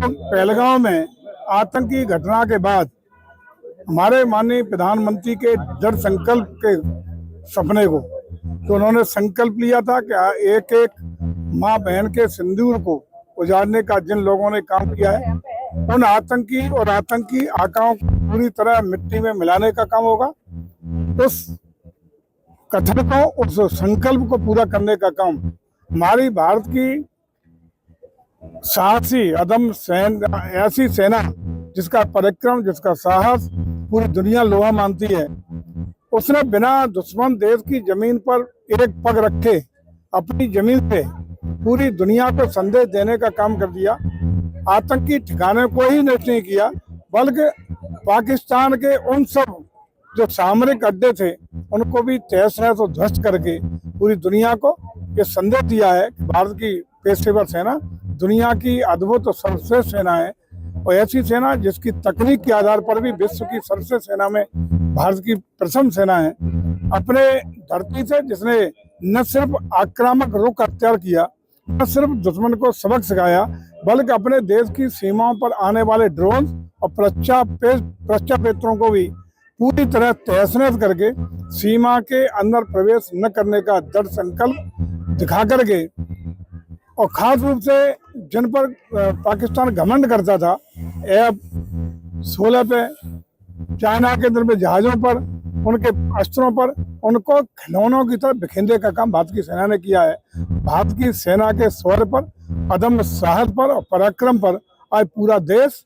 पहलगांव में आतंकी घटना के बाद हमारे माननीय प्रधानमंत्री के दृढ़ संकल्प के सपने को तो उन्होंने संकल्प लिया था कि एक एक माँ बहन के सिंदूर को उजाड़ने का जिन लोगों ने काम किया है उन आतंकी और आतंकी आकाओं को पूरी तरह मिट्टी में मिलाने का काम होगा। उस कथन को, उस संकल्प को पूरा करने का काम हमारी भारत की साहसी अदम ऐसी सेना जिसका पराक्रम, जिसका साहस पूरी दुनिया लोहा मानती है, उसने बिना दुश्मन देश की जमीन पर एक पग रखे अपनी जमीन पे पूरी दुनिया को संदेश देने का काम कर दिया। आतंकी ठिकाने को ही नष्ट नहीं किया बल्कि पाकिस्तान के उन सब जो सामरिक अड्डे थे उनको भी तहस नहस और ध्वस्त करके पूरी दुनिया को ये संदेश दिया है कि भारत की पेशेवर सेना दुनिया की अद्भुत और सर्वश्रेष्ठ सेना है और ऐसी सेना जिसकी तकनीक के आधार पर भी विश्व की सर्वश्रेष्ठ सेना में भारत की प्रथम सेना है। अपने धरती से जिसने न सिर्फ आक्रामक रुख अख्तियार किया, न सिर्फ दुश्मन को सबक सिखाया, बल्कि अपने देश की सीमाओं पर आने वाले ड्रोन और प्रक्षेपत्रों को भी पूरी तरह तहस-नहस करके सीमा के अंदर प्रवेश न करने का दृढ़ संकल्प दिखा करके और खास रूप से जिन पर पाकिस्तान घमंड करता था F-16 पे, चाइना के अंदर में जहाजों पर, उनके अस्त्रों पर, उनको खिलौनों की तरह बिखेरने का काम भारत की सेना ने किया है। भारत की सेना के शौर्य पर, अदम्य साहस पर और पराक्रम पर आज पूरा देश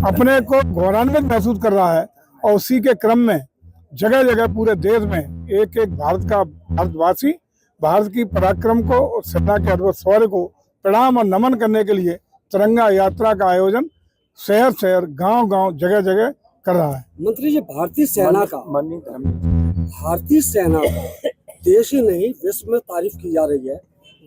अपने को गौरवान्वित महसूस कर रहा है और उसी के क्रम में जगह जगह पूरे देश में एक एक भारतवासी भारत की पराक्रम को और सेना के अद्भुत शौर्य को प्रणाम और नमन करने के लिए तिरंगा यात्रा का आयोजन शहर शहर, गांव गांव, जगह जगह कर रहा है। मंत्री जी, भारतीय सेना देश ही नहीं विश्व में तारीफ की जा रही है,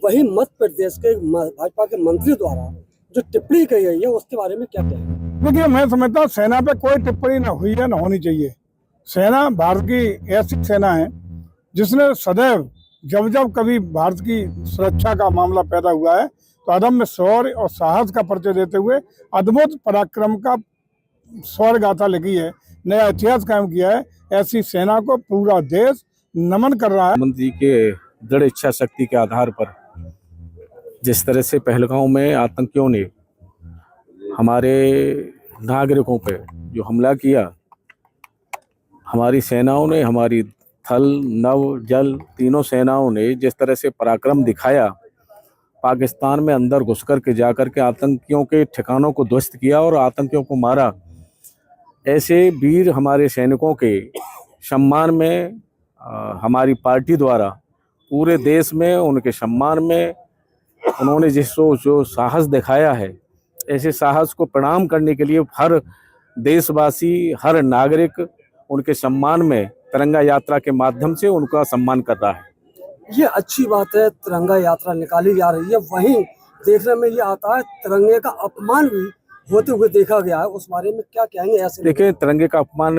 वही मध्य प्रदेश के भाजपा के मंत्री द्वारा जो टिप्पणी की गई है उसके बारे में क्या कहेंगे? देखिए, मैं समझता हूँ सेना पे कोई टिप्पणी न हुई है, न होनी चाहिए। सेना भारत की ऐसी सेना है जिसने सदैव जब जब कभी भारत की सुरक्षा का मामला पैदा हुआ है तो अदम्य शौर्य और साहस का परिचय देते हुए अद्भुत पराक्रम का शौर्य गाथा लिखी है, नया इतिहास कायम किया है। ऐसी सेना को पूरा देश नमन कर रहा है। मंत्री के दृढ़ इच्छा शक्ति के आधार पर जिस तरह से पहलगांव में आतंकियों ने हमारे नागरिकों पे जो हमला किया, हमारी सेनाओं ने, हमारी थल, नव, जल तीनों सेनाओं ने जिस तरह से पराक्रम दिखाया, पाकिस्तान में अंदर घुसकर के जाकर के आतंकियों के ठिकानों को ध्वस्त किया और आतंकियों को मारा, ऐसे वीर हमारे सैनिकों के सम्मान में हमारी पार्टी द्वारा पूरे देश में उनके सम्मान में उन्होंने जो साहस दिखाया है, ऐसे साहस को प्रणाम करने के लिए हर देशवासी, हर नागरिक उनके सम्मान में तिरंगा यात्रा के माध्यम से उनका सम्मान कर रहा है। ये अच्छी बात है, तिरंगा यात्रा निकाली जा रही है। वहीं देखने में ये आता है तिरंगे का अपमान भी होते हुए देखा गया है, उस बारे में क्या कहेंगे? ऐसे देखिए, तिरंगे का अपमान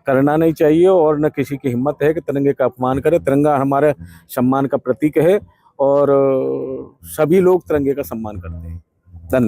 करना नहीं चाहिए और न किसी की हिम्मत है कि तिरंगे का अपमान करे। तिरंगा हमारे सम्मान का प्रतीक है और सभी लोग तिरंगे का सम्मान करते हैं। धन्यवाद।